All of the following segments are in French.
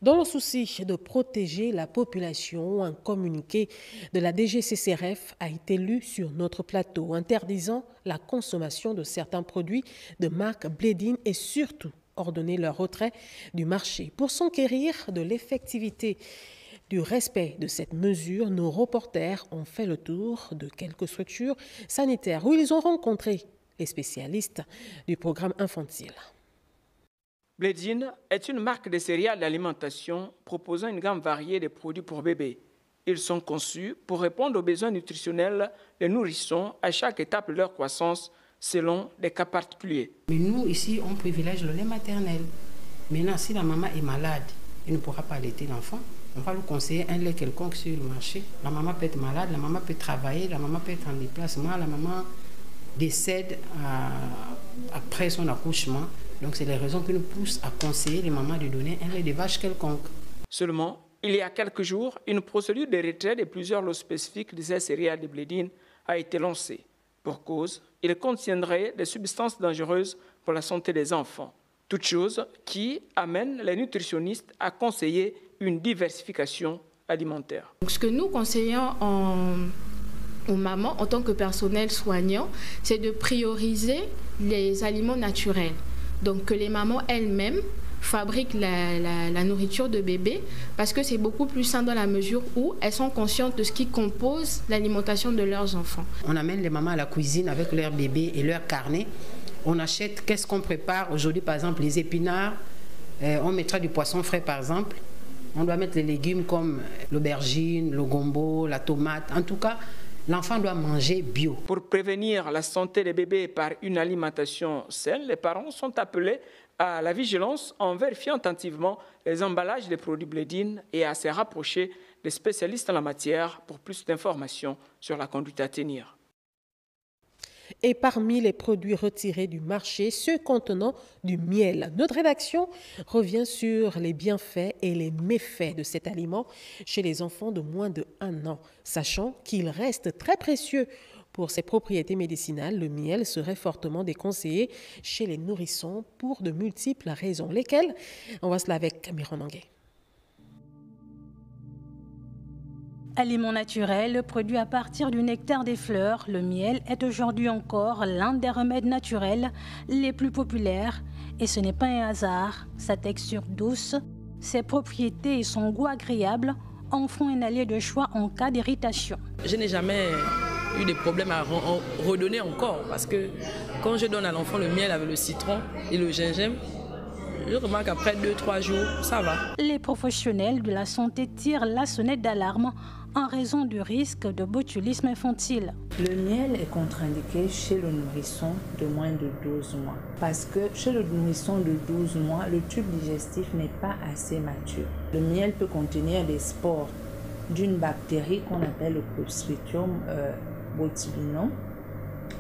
Dans le souci de protéger la population, un communiqué de la DGCCRF a été lu sur notre plateau, interdisant la consommation de certains produits de marque Blédine et surtout ordonner leur retrait du marché. Pour s'enquérir de l'effectivité du respect de cette mesure, nos reporters ont fait le tour de quelques structures sanitaires où ils ont rencontré les spécialistes du programme infantile. Blédine est une marque de céréales d'alimentation proposant une gamme variée de produits pour bébés. Ils sont conçus pour répondre aux besoins nutritionnels des nourrissons à chaque étape de leur croissance selon des cas particuliers. Mais nous, ici, on privilège le lait maternel. Maintenant, si la maman est malade, elle ne pourra pas allaiter l'enfant. On va lui conseiller un lait quelconque sur le marché. La maman peut être malade, la maman peut travailler, la maman peut être en déplacement, la maman décède après son accouchement. Donc, c'est les raisons qui nous poussent à conseiller les mamans de donner un lait de vache quelconque. Seulement, il y a quelques jours, une procédure de retrait de plusieurs lots spécifiques de ces céréales de Blédine a été lancée. Pour cause, il contiendrait des substances dangereuses pour la santé des enfants. Toute chose qui amène les nutritionnistes à conseiller une diversification alimentaire. Donc, ce que nous conseillons aux mamans en tant que personnel soignant, c'est de prioriser les aliments naturels. Donc que les mamans elles-mêmes fabriquent la nourriture de bébé parce que c'est beaucoup plus sain dans la mesure où elles sont conscientes de ce qui compose l'alimentation de leurs enfants. On amène les mamans à la cuisine avec leur bébé et leur carnet. On achète, qu'est-ce qu'on prépare aujourd'hui, par exemple les épinards, on mettra du poisson frais par exemple. On doit mettre les légumes comme l'aubergine, le gombo, la tomate, en tout cas. L'enfant doit manger bio. Pour prévenir la santé des bébés par une alimentation saine, les parents sont appelés à la vigilance en vérifiant attentivement les emballages des produits Blédine et à se rapprocher des spécialistes en la matière pour plus d'informations sur la conduite à tenir. Et parmi les produits retirés du marché, ceux contenant du miel. Notre rédaction revient sur les bienfaits et les méfaits de cet aliment chez les enfants de moins de 1 an. Sachant qu'il reste très précieux pour ses propriétés médicinales, le miel serait fortement déconseillé chez les nourrissons pour de multiples raisons. Lesquelles? On voit cela avec Miron Anguet. Aliment naturel produit à partir du nectar des fleurs, le miel est aujourd'hui encore l'un des remèdes naturels les plus populaires. Et ce n'est pas un hasard, sa texture douce, ses propriétés et son goût agréable en font un allié de choix en cas d'irritation. Je n'ai jamais eu de problème à redonner encore parce que quand je donne à l'enfant le miel avec le citron et le gingembre, je remarque qu'après 2-3 jours, ça va. Les professionnels de la santé tirent la sonnette d'alarme en raison du risque de botulisme infantile. Le miel est contre-indiqué chez le nourrisson de moins de 12 mois. Parce que chez le nourrisson de 12 mois, le tube digestif n'est pas assez mature. Le miel peut contenir des spores d'une bactérie qu'on appelle le Clostridium botulinum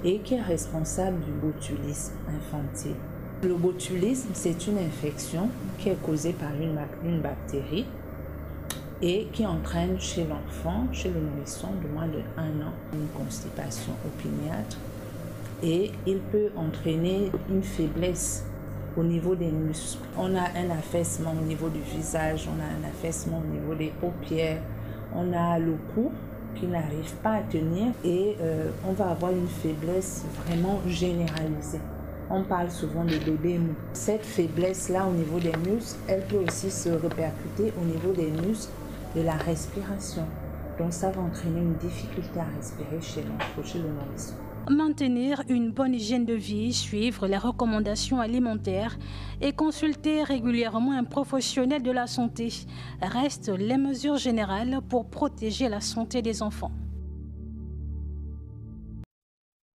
et qui est responsable du botulisme infantile. Le botulisme, c'est une infection qui est causée par une bactérie et qui entraîne chez l'enfant, chez le nourrisson de moins de 1 an, une constipation opiniâtre et il peut entraîner une faiblesse au niveau des muscles. On a un affaissement au niveau du visage, on a un affaissement au niveau des paupières, on a le cou qui n'arrive pas à tenir et on va avoir une faiblesse vraiment généralisée. On parle souvent de bébé mou. Cette faiblesse-là au niveau des muscles, elle peut aussi se répercuter au niveau des muscles de la respiration. Donc ça va entraîner une difficulté à respirer chez l'enfant, chez le nourrisson. Maintenir une bonne hygiène de vie, suivre les recommandations alimentaires et consulter régulièrement un professionnel de la santé restent les mesures générales pour protéger la santé des enfants.